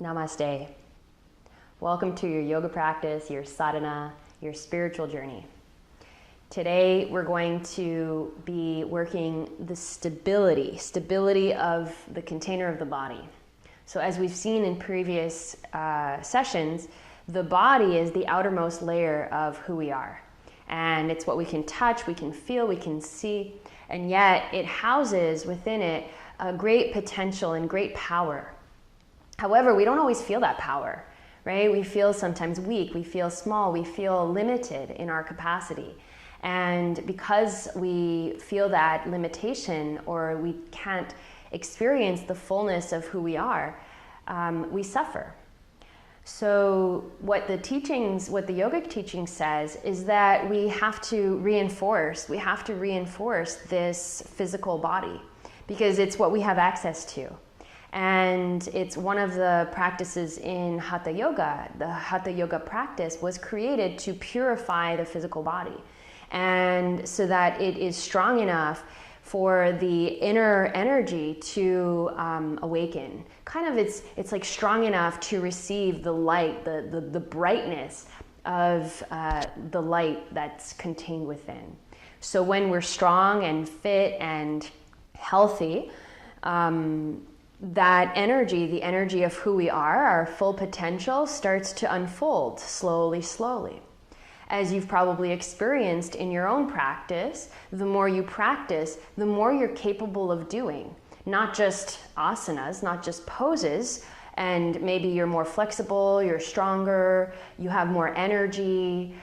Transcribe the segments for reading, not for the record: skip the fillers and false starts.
Namaste. Welcome to your yoga practice, your sadhana, your spiritual journey. Today we're going to be working the stability of the container of the body. So as we've seen in previous sessions, the body is the outermost layer of who we are. And it's what we can touch, we can feel, we can see, and yet it houses within it a great potential and great power. However, we don't always feel that power, right? We feel sometimes weak, we feel small, we feel limited in our capacity. And because we feel that limitation, or we can't experience the fullness of who we are, we suffer. So what the yogic teaching says is that we have to reinforce this physical body because it's what we have access to. And it's one of the practices in Hatha Yoga. The Hatha Yoga practice was created to purify the physical body, and so that it is strong enough for the inner energy to awaken. Kind of it's like strong enough to receive the light, the brightness of the light that's contained within. So when we're strong and fit and healthy, that energy, the energy of who we are, our full potential, starts to unfold slowly. As you've probably experienced in your own practice, the more you practice, the more you're capable of doing. Not just asanas, not just poses, and maybe you're more flexible, you're stronger, you have more energy,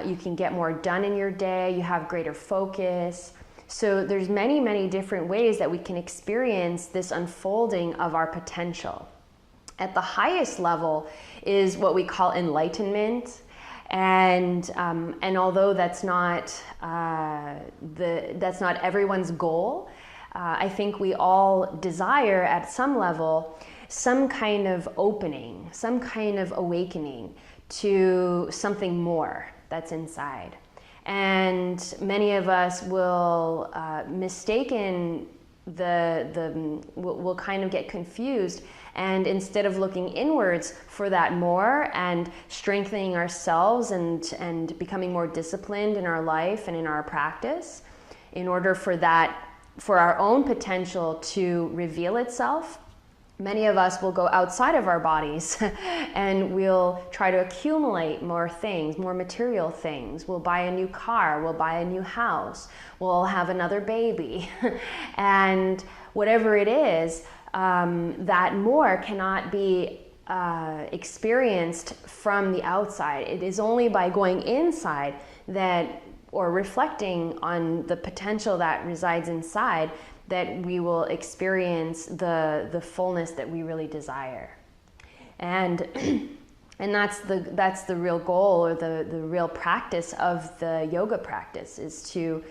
you can get more done in your day, you have greater focus. So there's many different ways that we can experience this unfolding of our potential. At the highest level is what we call enlightenment. And although that's not everyone's goal, I think we all desire at some level some kind of opening, some kind of awakening to something more that's inside. And many of us will will kind of get confused, and instead of looking inwards for that more and strengthening ourselves and becoming more disciplined in our life and in our practice, in order for our own potential to reveal itself, many of us will go outside of our bodies and we'll try to accumulate more things, more material things. We'll buy a new car, we'll buy a new house, we'll have another baby. And whatever it is, that more cannot be experienced from the outside. It is only by going inside or reflecting on the potential that resides inside, that we will experience the fullness that we really desire. And that's the real goal, or the real practice of the yoga practice, is to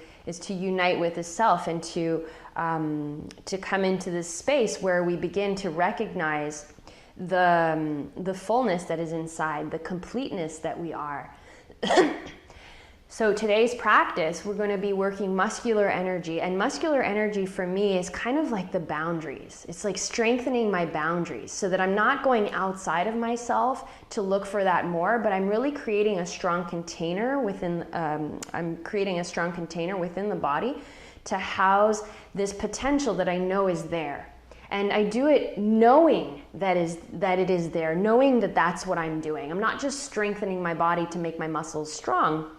unite with the self, and to come into this space where we begin to recognize the fullness that is inside, the completeness that we are. So today's practice, we're going to be working muscular energy, and muscular energy for me is kind of like the boundaries. It's like strengthening my boundaries so that I'm not going outside of myself to look for that more, but I'm really creating a strong container within. I'm creating a strong container within the body to house this potential that I know is there. And I do it knowing that it is there, knowing that that's what I'm doing. I'm not just strengthening my body to make my muscles strong,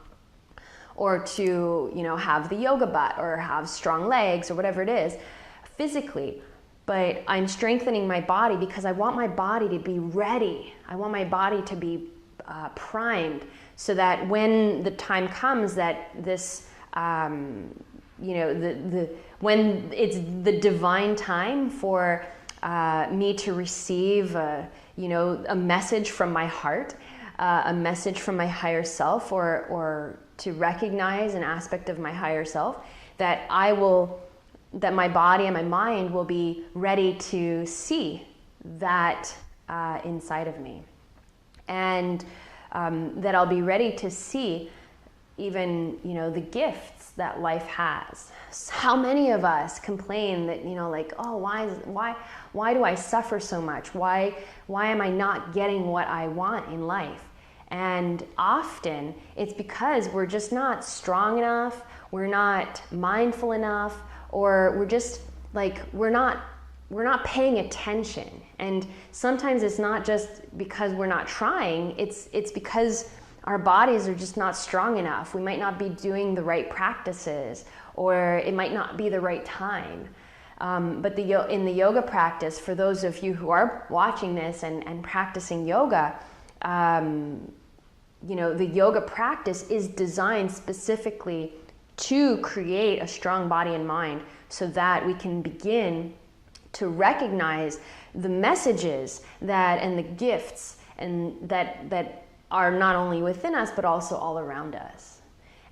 or to, have the yoga butt, or have strong legs, or whatever it is, physically. But I'm strengthening my body because I want my body to be ready. I want my body to be primed, so that when the time comes that this, when it's the divine time for me to receive, a message from my heart, a message from my higher self, or to recognize an aspect of my higher self, that my body and my mind will be ready to see that inside of me. And that I'll be ready to see, even, the gifts that life has. How many of us complain that, like, oh, why do I suffer so much? Why am I not getting what I want in life? And often it's because we're just not strong enough, we're not mindful enough, or we're just like, we're not paying attention. And sometimes it's not just because we're not trying, it's because our bodies are just not strong enough. We might not be doing the right practices, or it might not be the right time. But in the yoga practice, for those of you who are watching this and practicing yoga, the yoga practice is designed specifically to create a strong body and mind so that we can begin to recognize the messages and the gifts that are not only within us but also all around us.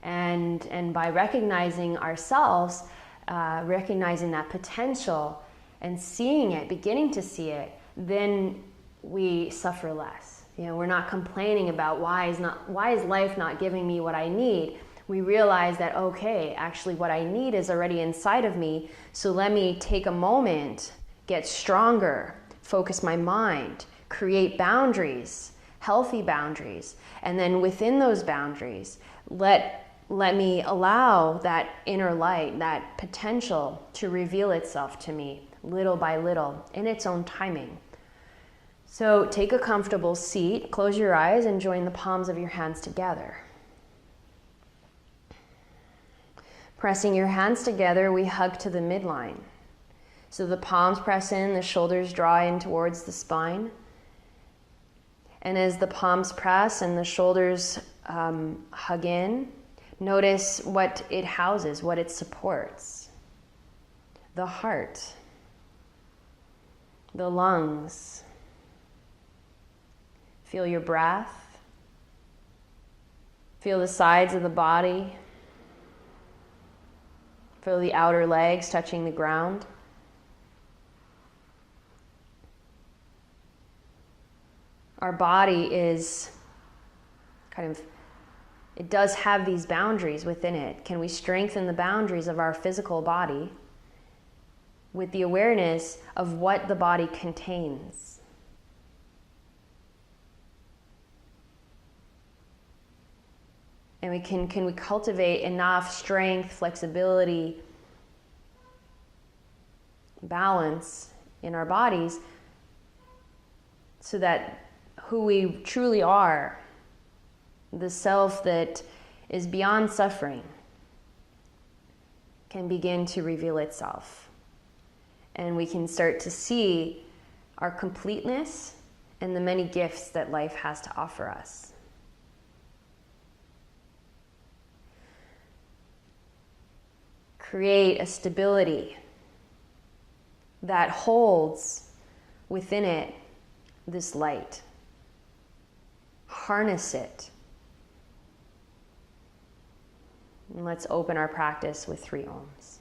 And by recognizing ourselves, recognizing that potential and seeing it, beginning to see it, then we suffer less. We're not complaining about why is life not giving me what I need. We realize that, okay, actually what I need is already inside of me, so let me take a moment, get stronger, focus my mind, create boundaries, healthy boundaries, and then within those boundaries, let me allow that inner light, that potential to reveal itself to me little by little in its own timing. So take a comfortable seat, close your eyes, and join the palms of your hands together. Pressing your hands together, we hug to the midline. So the palms press in, the shoulders draw in towards the spine. And as the palms press and the shoulders hug in, notice what it houses, what it supports. The heart, the lungs. Feel your breath. Feel the sides of the body. Feel the outer legs touching the ground. Our body is it does have these boundaries within it. Can we strengthen the boundaries of our physical body with the awareness of what the body contains? And can we cultivate enough strength, flexibility, balance in our bodies so that who we truly are, the self that is beyond suffering, can begin to reveal itself. And we can start to see our completeness and the many gifts that life has to offer us. Create a stability that holds within it this light. Harness it. And let's open our practice with 3 ohms.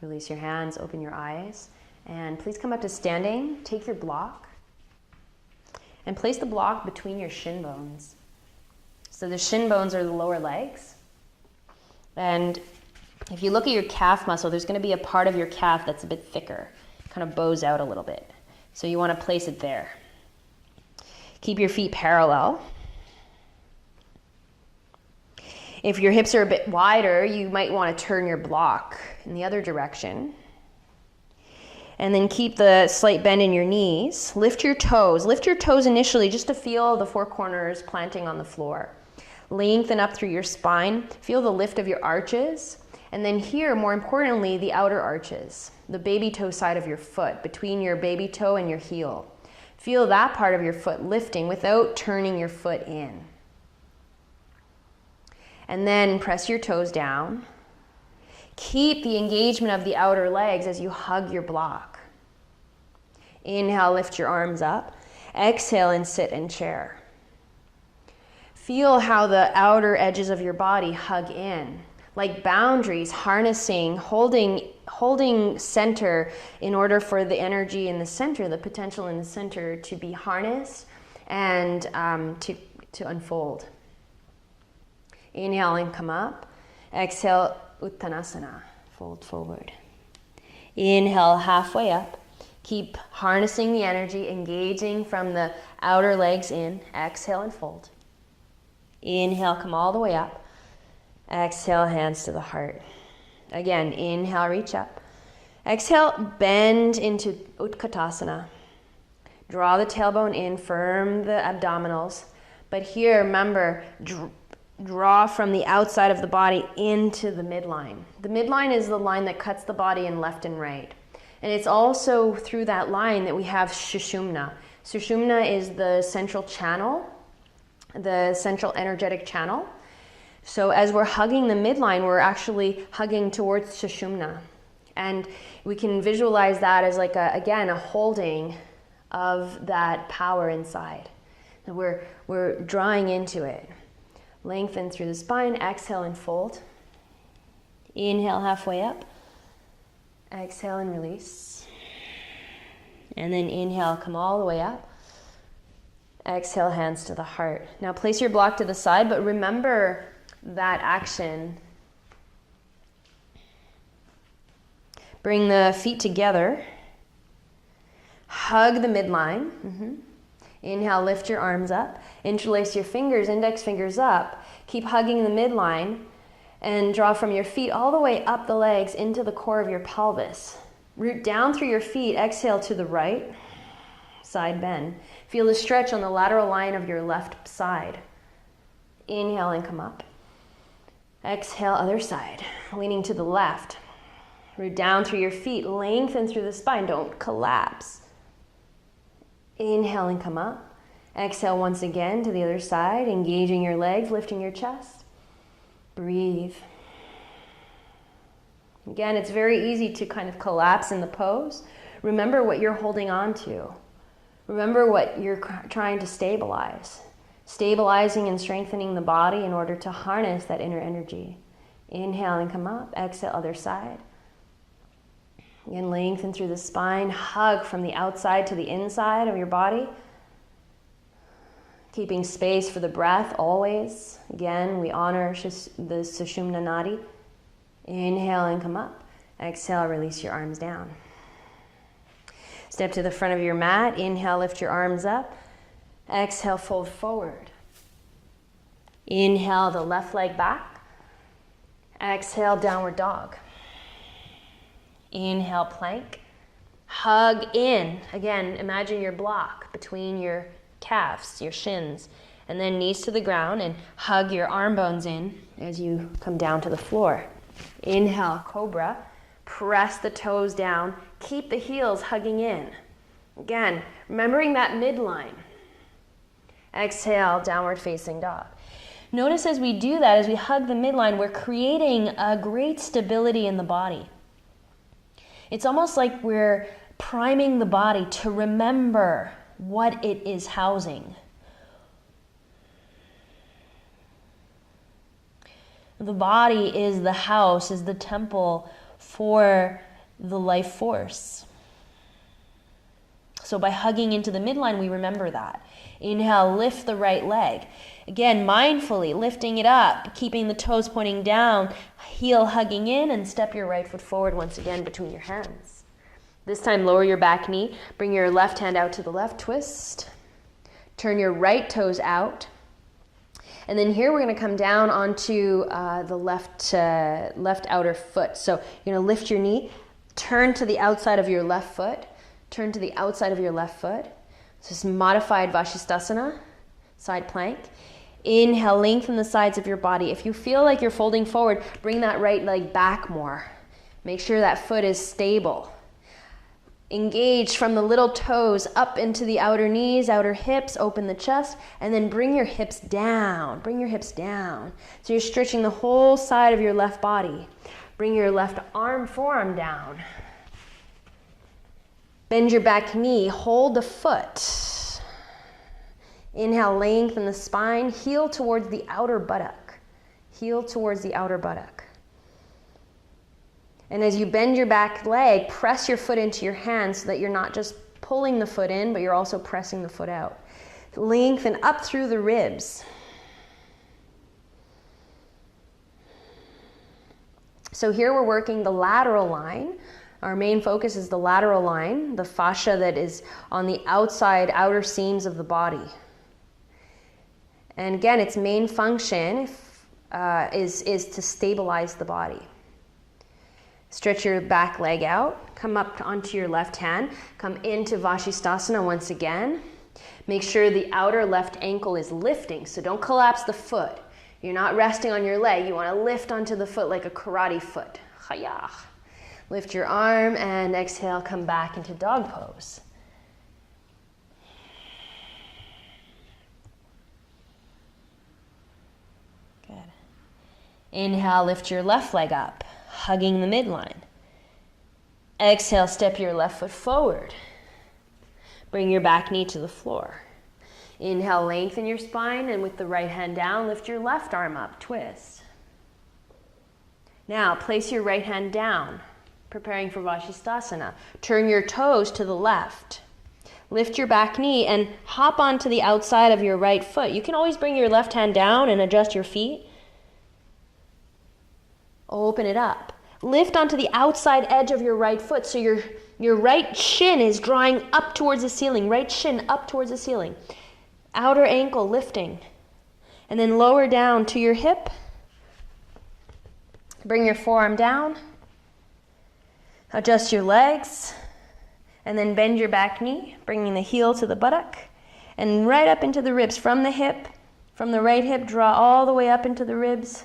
Release your hands, open your eyes, and please come up to standing. Take your block and place the block between your shin bones. So the shin bones are the lower legs. And if you look at your calf muscle, there's going to be a part of your calf that's a bit thicker, kind of bows out a little bit. So you want to place it there. Keep your feet parallel. If your hips are a bit wider, you might want to turn your block in the other direction. And then keep the slight bend in your knees. Lift your toes. Lift your toes initially just to feel the 4 corners planting on the floor. Lengthen up through your spine. Feel the lift of your arches. And then here, more importantly, the outer arches, the baby toe side of your foot, between your baby toe and your heel. Feel that part of your foot lifting without turning your foot in. And then press your toes down. Keep the engagement of the outer legs as you hug your block. Inhale, lift your arms up. Exhale and sit in chair. Feel how the outer edges of your body hug in, like boundaries, harnessing, holding center in order for the energy in the center, the potential in the center to be harnessed and to unfold. Inhale and come up. Exhale, Uttanasana, fold forward. Inhale, halfway up. Keep harnessing the energy, engaging from the outer legs in. Exhale and fold. Inhale, come all the way up. Exhale, hands to the heart. Again, inhale, reach up. Exhale, bend into Utkatasana. Draw the tailbone in, firm the abdominals. But here, remember, draw from the outside of the body into the midline. The midline is the line that cuts the body in left and right. And it's also through that line that we have Sushumna. Sushumna is the central channel, the central energetic channel. So as we're hugging the midline, we're actually hugging towards Sushumna. And we can visualize that as like a holding of that power inside. And we're drawing into it. Lengthen through the spine, exhale and fold. Inhale, halfway up. Exhale and release. And then inhale, come all the way up. Exhale, hands to the heart. Now place your block to the side, but remember that action. Bring the feet together. Hug the midline. Inhale, lift your arms up. Interlace your fingers, index fingers up. Keep hugging the midline. And draw from your feet all the way up the legs into the core of your pelvis. Root down through your feet, exhale to the right, side bend. Feel the stretch on the lateral line of your left side. Inhale and come up. Exhale, other side, leaning to the left. Root down through your feet, lengthen through the spine, don't collapse. Inhale and come up. Exhale once again to the other side, engaging your legs, lifting your chest. Breathe. Again, it's very easy to kind of collapse in the pose. Remember what you're holding on to. Remember what you're trying to stabilize. Stabilizing and strengthening the body in order to harness that inner energy. Inhale and come up. Exhale, other side. Again, lengthen through the spine. Hug from the outside to the inside of your body. Keeping space for the breath always. Again, we honor the Sushumna Nadi. Inhale and come up. Exhale, release your arms down. Step to the front of your mat. Inhale, lift your arms up. Exhale, fold forward. Inhale, the left leg back. Exhale, downward dog. Inhale, plank. Hug in. Again, imagine your block between your calves, your shins, and then knees to the ground and hug your arm bones in as you come down to the floor. Inhale, cobra. Press the toes down. Keep the heels hugging in. Again, remembering that midline. Exhale, downward facing dog. Notice as we do that, as we hug the midline, we're creating a great stability in the body. It's almost like we're priming the body to remember what it is housing. The body is the house, is the temple for the life force. So by hugging into the midline, we remember that. Inhale, lift the right leg. Again, mindfully lifting it up, keeping the toes pointing down, heel hugging in, and step your right foot forward once again between your hands. This time, lower your back knee. Bring your left hand out to the left, twist. Turn your right toes out. And then here we're going to come down onto the left outer foot. So you're going to lift your knee, turn to the outside of your left foot, turn to the outside of your left foot. So this modified Vashisthasana, side plank. Inhale, lengthen the sides of your body. If you feel like you're folding forward, bring that right leg back more. Make sure that foot is stable. Engage from the little toes up into the outer knees, outer hips, open the chest, and then bring your hips down. Bring your hips down. So you're stretching the whole side of your left body. Bring your left arm, forearm down. Bend your back knee, hold the foot. Inhale, lengthen the spine, heel towards the outer buttock. Heel towards the outer buttock. And as you bend your back leg, press your foot into your hand so that you're not just pulling the foot in, but you're also pressing the foot out. Lengthen up through the ribs. So here we're working the lateral line. Our main focus is the lateral line, the fascia that is on the outside, outer seams of the body. And again, its main function is to stabilize the body. Stretch your back leg out, come up onto your left hand, come into Vashisthasana once again. Make sure the outer left ankle is lifting, so don't collapse the foot. You're not resting on your leg, you want to lift onto the foot like a karate foot. Chaya. Lift your arm and exhale, come back into dog pose. Good. Inhale, lift your left leg up, hugging the midline. Exhale, step your left foot forward. Bring your back knee to the floor. Inhale, lengthen your spine, and with the right hand down, lift your left arm up, twist. Now, place your right hand down, preparing for Vashisthasana. Turn your toes to the left. Lift your back knee and hop onto the outside of your right foot. You can always bring your left hand down and adjust your feet. Open it up. Lift onto the outside edge of your right foot so your right shin is drawing up towards the ceiling. Right shin up towards the ceiling. Outer ankle lifting. And then lower down to your hip. Bring your forearm down. Adjust your legs. And then bend your back knee, bringing the heel to the buttock. And right up into the ribs from the hip. From the right hip, draw all the way up into the ribs,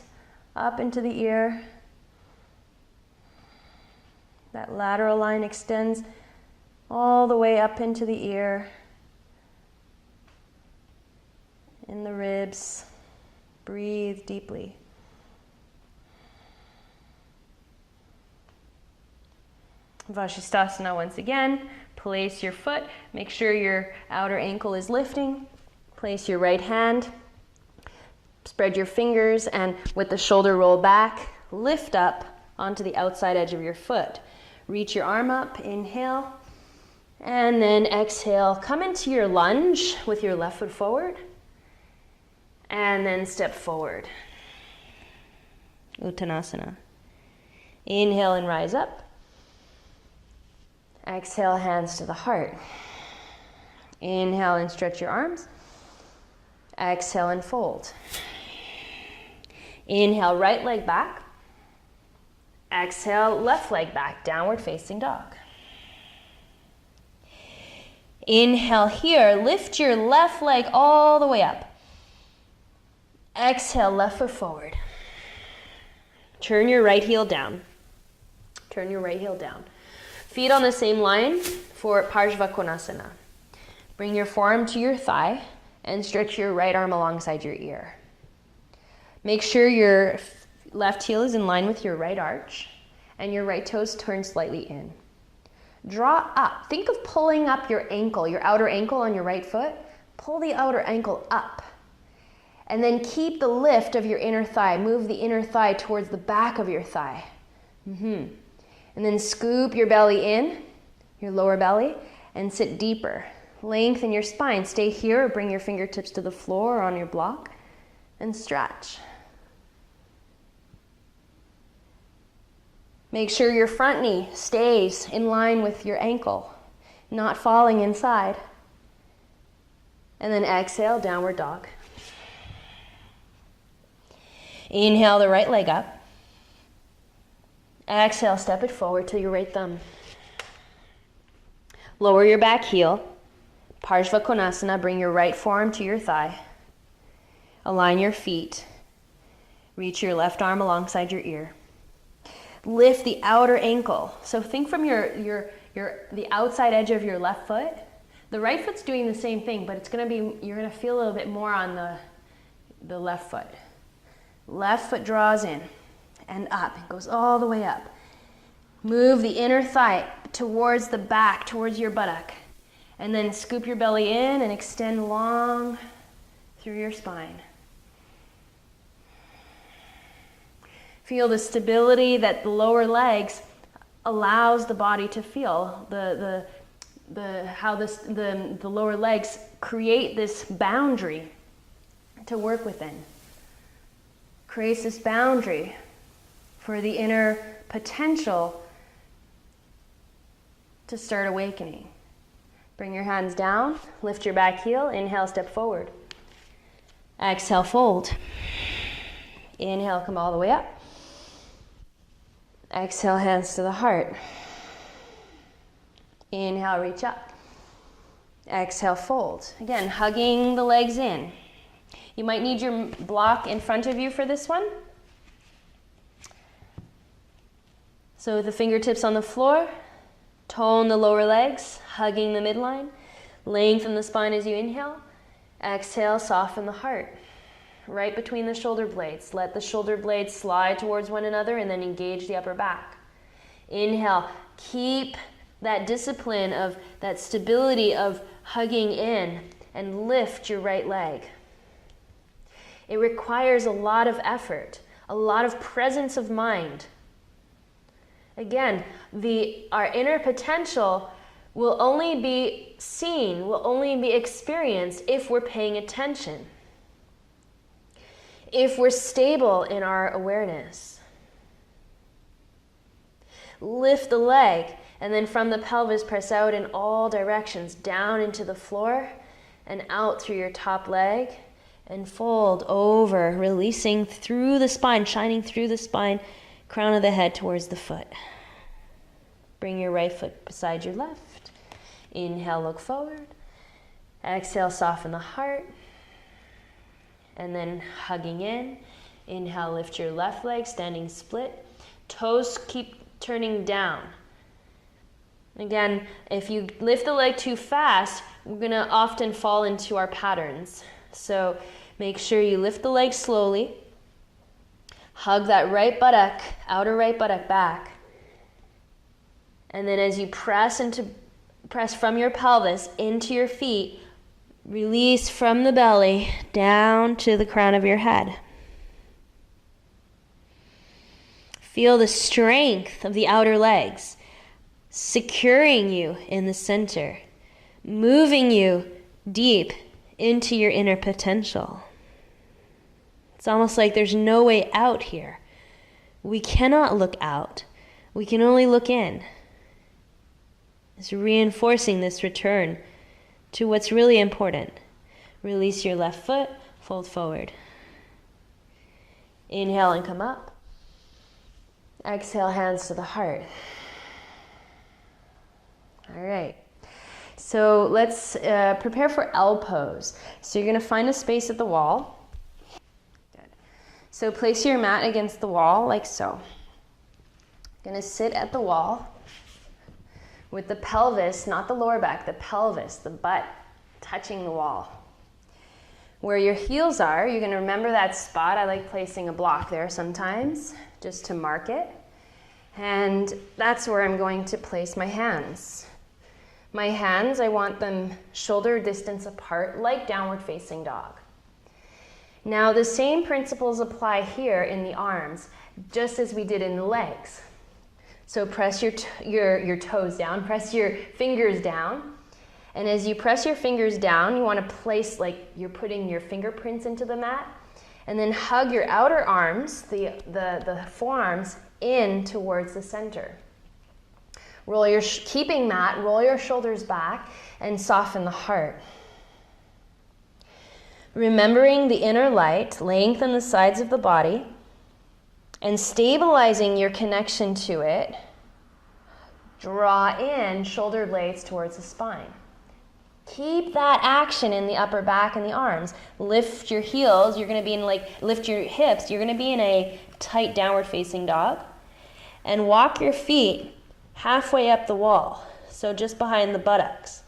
up into the ear. That lateral line extends all the way up into the ear, in the ribs. Breathe deeply. Vashisthasana once again. Place your foot. Make sure your outer ankle is lifting. Place your right hand. Spread your fingers and with the shoulder roll back, lift up onto the outside edge of your foot. Reach your arm up, inhale, and then exhale. Come into your lunge with your left foot forward, and then step forward. Uttanasana. Inhale and rise up. Exhale, hands to the heart. Inhale and stretch your arms. Exhale and fold. Inhale, right leg back. Exhale, left leg back, downward facing dog. Inhale here, lift your left leg all the way up. Exhale, left foot forward. Turn your right heel down. Turn your right heel down. Feet on the same line for Parshva Konasana. Bring your forearm to your thigh and stretch your right arm alongside your ear. Make sure your left heel is in line with your right arch and your right toes turn slightly in. Draw up. Think of pulling up your ankle, your outer ankle on your right foot. Pull the outer ankle up. And then keep the lift of your inner thigh. Move the inner thigh towards the back of your thigh. And then scoop your belly in, your lower belly, and sit deeper. Lengthen your spine. Stay here or bring your fingertips to the floor or on your block and stretch. Make sure your front knee stays in line with your ankle, not falling inside. And then exhale, downward dog. Inhale the right leg up. Exhale, step it forward to your right thumb. Lower your back heel. Parshva Konasana, bring your right forearm to your thigh. Align your feet. Reach your left arm alongside your ear. Lift the outer ankle. So think from the outside edge of your left foot. The right foot's doing the same thing, but you're gonna feel a little bit more on the left foot. Left foot draws in and up. It goes all the way up. Move the inner thigh towards the back, towards your buttock. And then scoop your belly in and extend long through your spine. Feel the stability that the lower legs allows the body to feel. How the lower legs create this boundary to work within. Creates this boundary for the inner potential to start awakening. Bring your hands down, lift your back heel, inhale, step forward. Exhale, fold. Inhale, come all the way up. Exhale, hands to the heart. Inhale, reach up. Exhale, fold. Again, hugging the legs in. You might need your block in front of you for this one. So with the fingertips on the floor, tone the lower legs, hugging the midline. Lengthen the spine as you inhale. Exhale, soften the heart. Right between the shoulder blades. Let the shoulder blades slide towards one another and then engage the upper back. Inhale, keep that discipline of that stability of hugging in and lift your right leg. It requires a lot of effort, a lot of presence of mind. Again, our inner potential will only be seen, will only be experienced if we're paying attention. If we're stable in our awareness. Lift the leg, and then from the pelvis, press out in all directions, down into the floor, and out through your top leg, and fold over, releasing through the spine, shining through the spine, crown of the head towards the foot. Bring your right foot beside your left. Inhale, look forward. Exhale, soften the heart. And then hugging in. Inhale, lift your left leg, standing split. Toes keep turning down. Again, if you lift the leg too fast, we're gonna often fall into our patterns. So make sure you lift the leg slowly. Hug that right buttock, outer right buttock back. And then as you press from your pelvis into your feet, release from the belly down to the crown of your head. Feel the strength of the outer legs, securing you in the center, moving you deep into your inner potential. It's almost like there's no way out here. We cannot look out. We can only look in. It's reinforcing this return to what's really important. Release your left foot, fold forward. Inhale and come up. Exhale, hands to the heart. All right. So let's prepare for L pose. So you're going to find a space at the wall. Good. So place your mat against the wall like so. Going to sit at the wall with the pelvis, not the lower back, the pelvis, the butt touching the wall. Where your heels are, you're going to remember that spot. I like placing a block there sometimes just to mark it. And that's where I'm going to place my hands. My hands, I want them shoulder distance apart, like downward facing dog. Now the same principles apply here in the arms, just as we did in the legs. So press your toes down, press your fingers down. And as you press your fingers down, you want to place like you're putting your fingerprints into the mat. And then hug your outer arms, the forearms, in towards the center. Keeping that, roll your shoulders back and soften the heart. Remembering the inner light, lengthen the sides of the body, and stabilizing your connection to it, draw in shoulder blades towards the spine. Keep that action in the upper back and the arms. Lift your heels. You're going to be in lift your hips. You're going to be in a tight downward facing dog. And walk your feet halfway up the wall. So just behind the buttocks.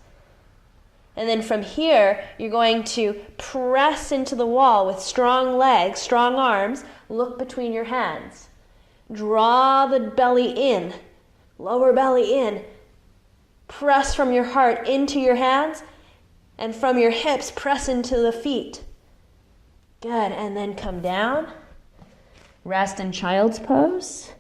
And then from here, you're going to press into the wall with strong legs, strong arms. Look between your hands. Draw the belly in, lower belly in. Press from your heart into your hands, and from your hips, press into the feet. Good, and then come down. Rest in child's pose.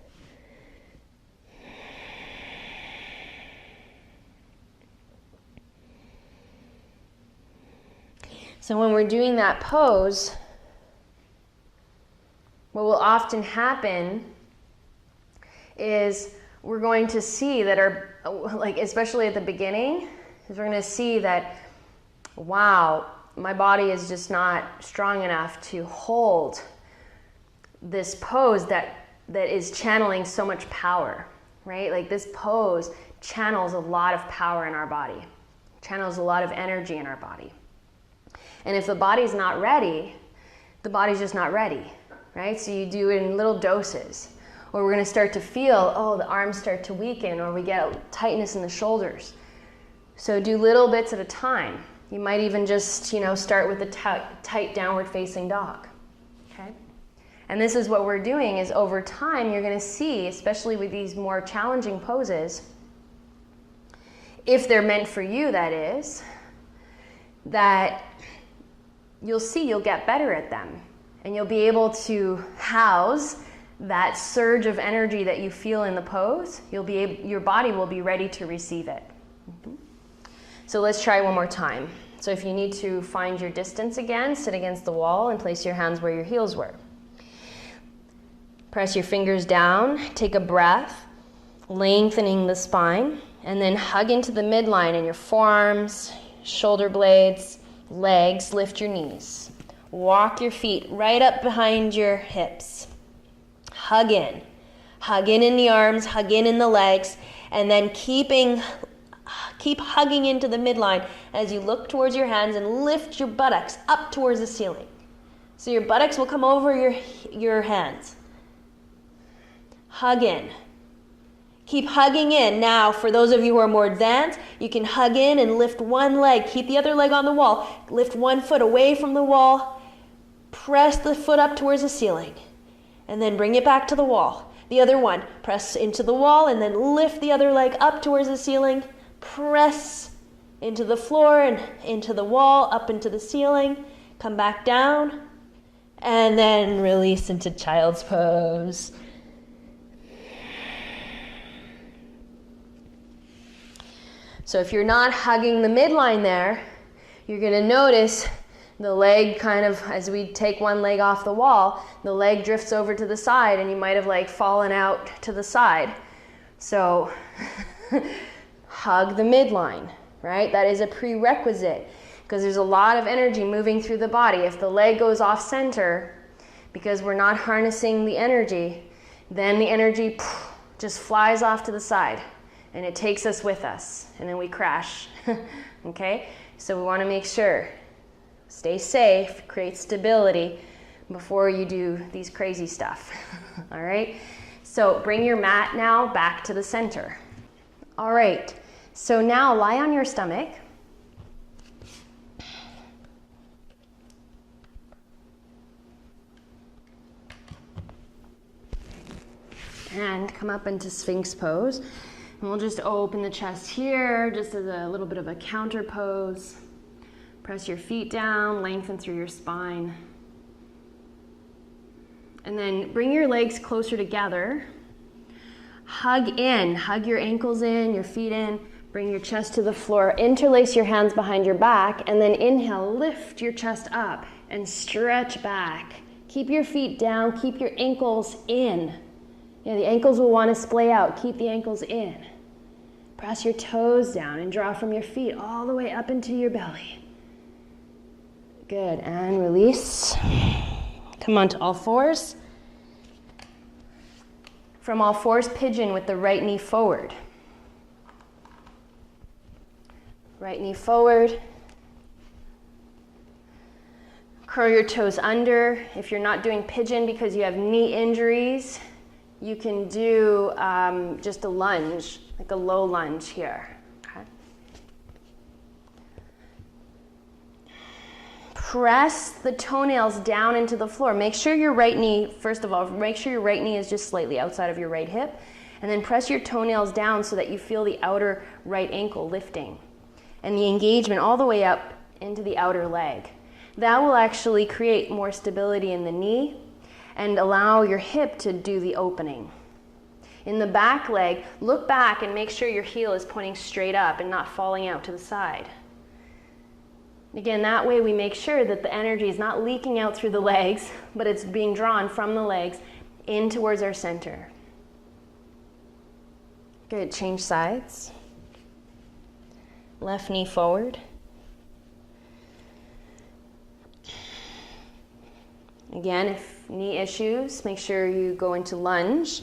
So when we're doing that pose, what will often happen is we're going to see that especially at the beginning, is we're going to see that, wow, my body is just not strong enough to hold this pose that is channeling so much power, right? Like this pose channels a lot of power in our body, channels a lot of energy in our body. And if the body's not ready, the body's just not ready, right? So you do it in little doses. Or we're going to start to feel, the arms start to weaken, or we get tightness in the shoulders. So do little bits at a time. You might even just, start with a tight downward facing dog, okay? And this is what we're doing is over time, you're going to see, especially with these more challenging poses, if they're meant for you, that is, that you'll get better at them. And you'll be able to house that surge of energy that you feel in the pose. Your body will be ready to receive it. Mm-hmm. So let's try one more time. So if you need to find your distance again, sit against the wall and place your hands where your heels were. Press your fingers down, take a breath, lengthening the spine, and then hug into the midline in your forearms, shoulder blades, legs, lift your knees. Walk your feet right up behind your hips. Hug in the arms, hug in the legs, and then keep hugging into the midline as you look towards your hands and lift your buttocks up towards the ceiling. So your buttocks will come over your hands. Hug in. Keep hugging in. Now, for those of you who are more advanced, you can hug in and lift one leg. Keep the other leg on the wall. Lift one foot away from the wall. Press the foot up towards the ceiling. And then bring it back to the wall. The other one, press into the wall and then lift the other leg up towards the ceiling. Press into the floor and into the wall, up into the ceiling. Come back down. And then release into child's pose. So if you're not hugging the midline there, you're going to notice the leg kind of, as we take one leg off the wall, the leg drifts over to the side and you might have fallen out to the side. So hug the midline, right? That is a prerequisite because there's a lot of energy moving through the body. If the leg goes off center because we're not harnessing the energy, then the energy just flies off to the side and it takes us with us and then we crash, okay? So we want to make sure. Stay safe, create stability before you do these crazy stuff, all right? So bring your mat now back to the center. All right, so now lie on your stomach. And come up into Sphinx pose. And we'll just open the chest here, just as a little bit of a counter pose. Press your feet down, lengthen through your spine. And then bring your legs closer together. Hug in, hug your ankles in, your feet in. Bring your chest to the floor. Interlace your hands behind your back. And then inhale, lift your chest up and stretch back. Keep your feet down, keep your ankles in. Yeah, the ankles will want to splay out. Keep the ankles in. Press your toes down and draw from your feet all the way up into your belly. Good, and release. Come on to all fours. From all fours, pigeon with the right knee forward. Right knee forward. Curl your toes under. If you're not doing pigeon because you have knee injuries, you can do just a lunge, like a low lunge here. Okay. Press the toenails down into the floor. Make sure your right knee, first of all, make sure your right knee is just slightly outside of your right hip. And then press your toenails down so that you feel the outer right ankle lifting. And the engagement all the way up into the outer leg. That will actually create more stability in the knee and allow your hip to do the opening. In the back leg, look back and make sure your heel is pointing straight up and not falling out to the side. Again, that way we make sure that the energy is not leaking out through the legs, but it's being drawn from the legs in towards our center. Good, change sides. Left knee forward. Again, if knee issues, make sure you go into lunge.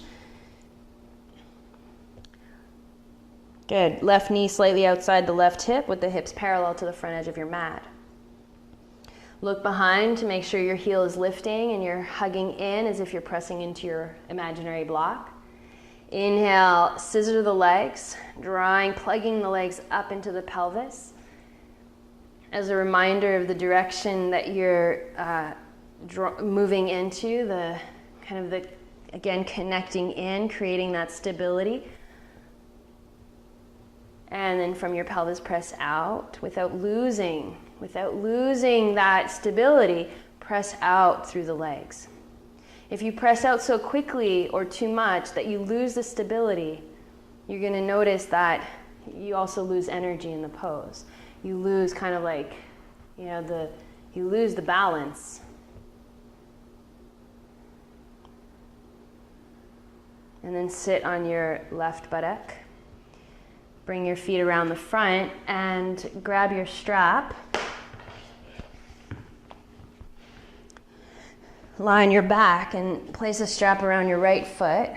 Good. Left knee slightly outside the left hip with the hips parallel to the front edge of your mat. Look behind to make sure your heel is lifting and you're hugging in as if you're pressing into your imaginary block. Inhale, scissor the legs, plugging the legs up into the pelvis. As a reminder of the direction that you're moving into, again, connecting in, creating that stability. And then from your pelvis, press out without losing that stability, press out through the legs. If you press out so quickly or too much that you lose the stability, you're going to notice that you also lose energy in the pose. You lose kind of like, you lose the balance. And then sit on your left buttock. Bring your feet around the front and grab your strap. Lie on your back and place a strap around your right foot.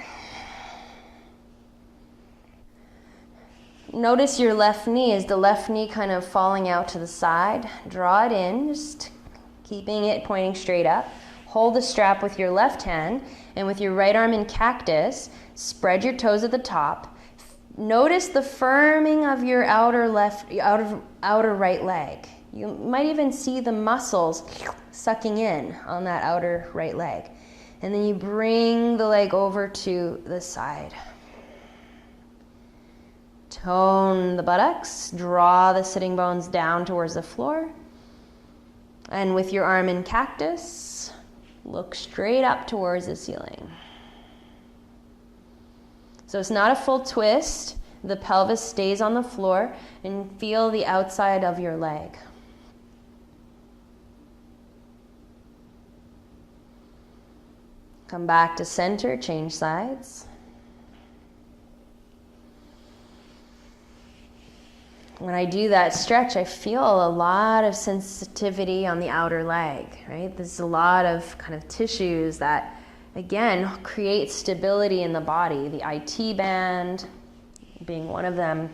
Notice your left knee. Is the left knee kind of falling out to the side? Draw it in, just keeping it pointing straight up. Hold the strap with your left hand, and with your right arm in cactus, spread your toes at the top. Notice the firming of your outer right leg. You might even see the muscles sucking in on that outer right leg. And then you bring the leg over to the side. Tone the buttocks, draw the sitting bones down towards the floor. And with your arm in cactus, look straight up towards the ceiling. So it's not a full twist. The pelvis stays on the floor, and feel the outside of your leg. Come back to center, change sides. When I do that stretch, I feel a lot of sensitivity on the outer leg, right? There's a lot of kind of tissues that, again, create stability in the body. The IT band being one of them.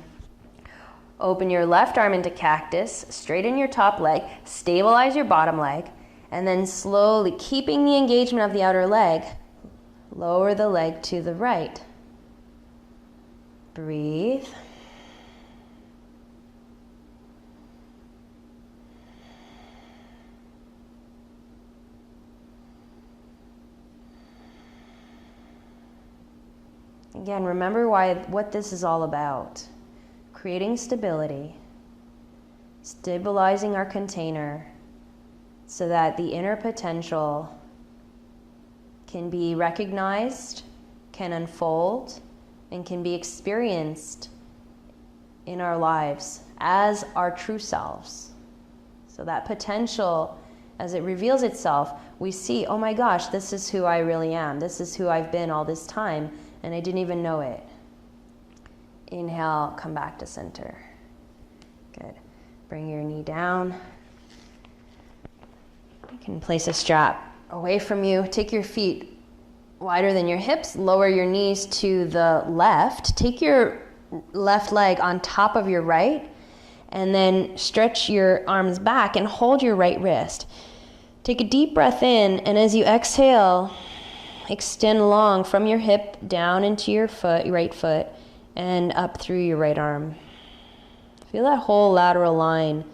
Open your left arm into cactus, straighten your top leg, stabilize your bottom leg, and then slowly, keeping the engagement of the outer leg, lower the leg to the right. Breathe. Again, remember what this is all about. Creating stability, stabilizing our container so that the inner potential can be recognized, can unfold, and can be experienced in our lives as our true selves. So that potential, as it reveals itself, we see, oh my gosh, this is who I really am. This is who I've been all this time. And I didn't even know it. Inhale, come back to center. Good. Bring your knee down. You can place a strap away from you. Take your feet wider than your hips. Lower your knees to the left. Take your left leg on top of your right And then stretch your arms back and hold your right wrist. Take a deep breath in, and as you exhale, extend long from your hip down into your foot, your right foot, and up through your right arm. Feel that whole lateral line on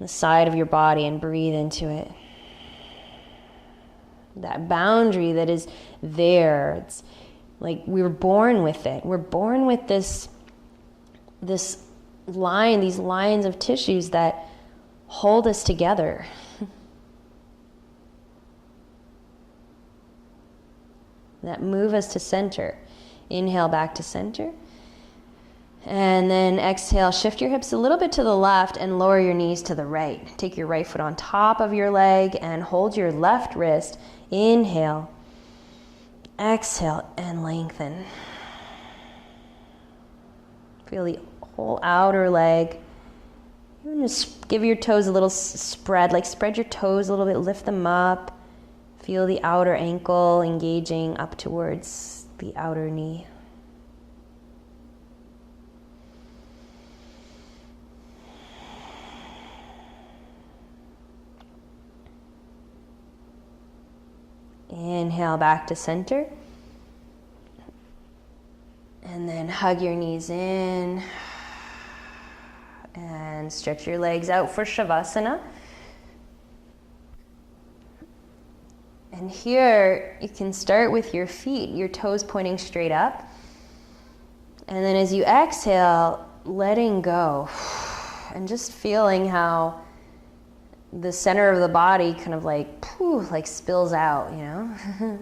the side of your body and breathe into it. That boundary that is there. It's like we were born with it. We're born with this line, these lines of tissues that hold us together. That move us to center. Inhale back to center. And then exhale, shift your hips a little bit to the left and lower your knees to the right. Take your right foot on top of your leg and hold your left wrist. Inhale. Exhale and lengthen. Feel the whole outer leg. You just give your toes a little spread, like spread your toes a little bit, lift them up. Feel the outer ankle engaging up towards the outer knee. Inhale back to center. And then hug your knees in. And stretch your legs out for Shavasana. And here you can start with your feet, your toes pointing straight up. And then as you exhale, letting go. And just feeling how the center of the body kind of like spills out, you know?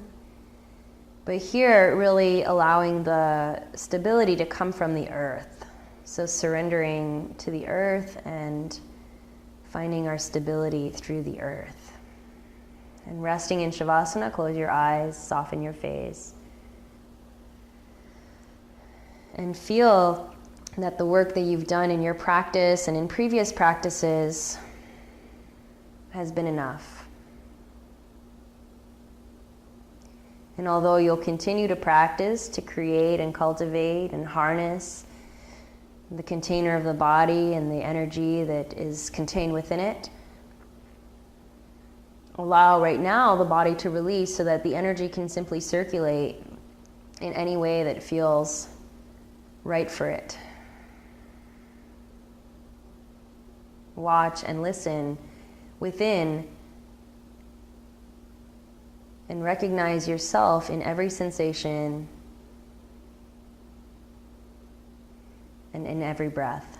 But here, really allowing the stability to come from the earth. So surrendering to the earth and finding our stability through the earth. And resting in Shavasana, close your eyes, soften your face. And feel that the work that you've done in your practice and in previous practices has been enough. And although you'll continue to practice to create and cultivate and harness the container of the body and the energy that is contained within it, allow right now the body to release so that the energy can simply circulate in any way that feels right for it. Watch and listen within and recognize yourself in every sensation and in every breath.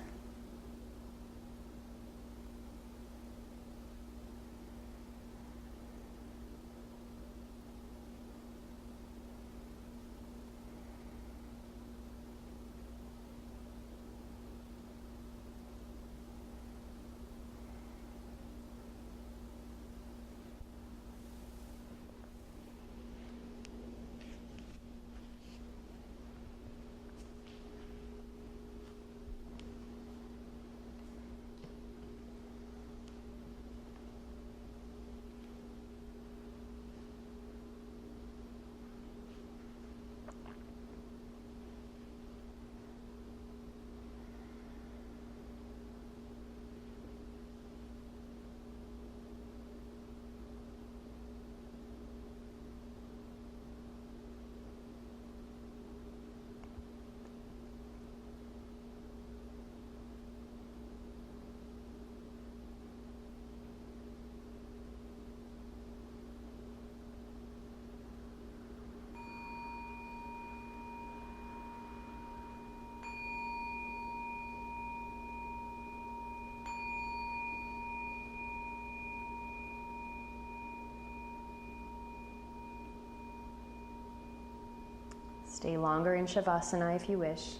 Stay longer in Shavasana if you wish.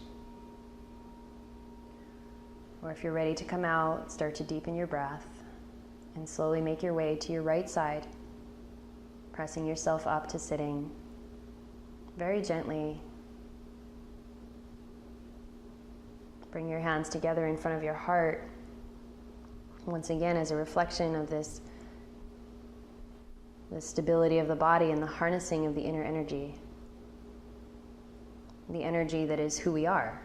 Or if you're ready to come out, start to deepen your breath and slowly make your way to your right side, pressing yourself up to sitting very gently. Bring your hands together in front of your heart, once again as a reflection of the stability of the body and the harnessing of the inner energy. The energy that is who we are.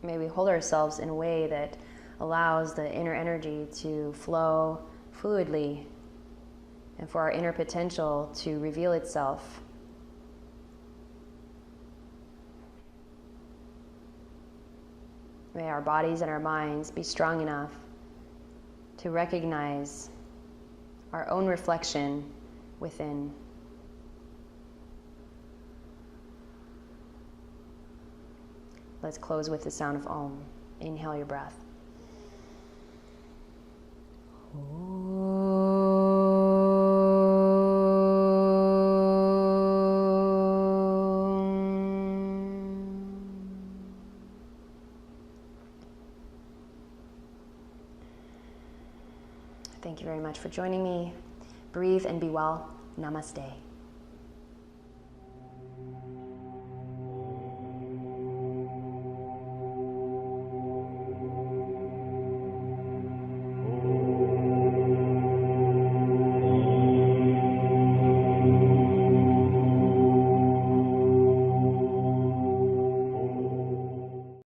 May we hold ourselves in a way that allows the inner energy to flow fluidly and for our inner potential to reveal itself. May our bodies and our minds be strong enough to recognize our own reflection within. Let's close with the sound of Om. Inhale your breath. Thank you very much for joining me. Breathe and be well. Namaste.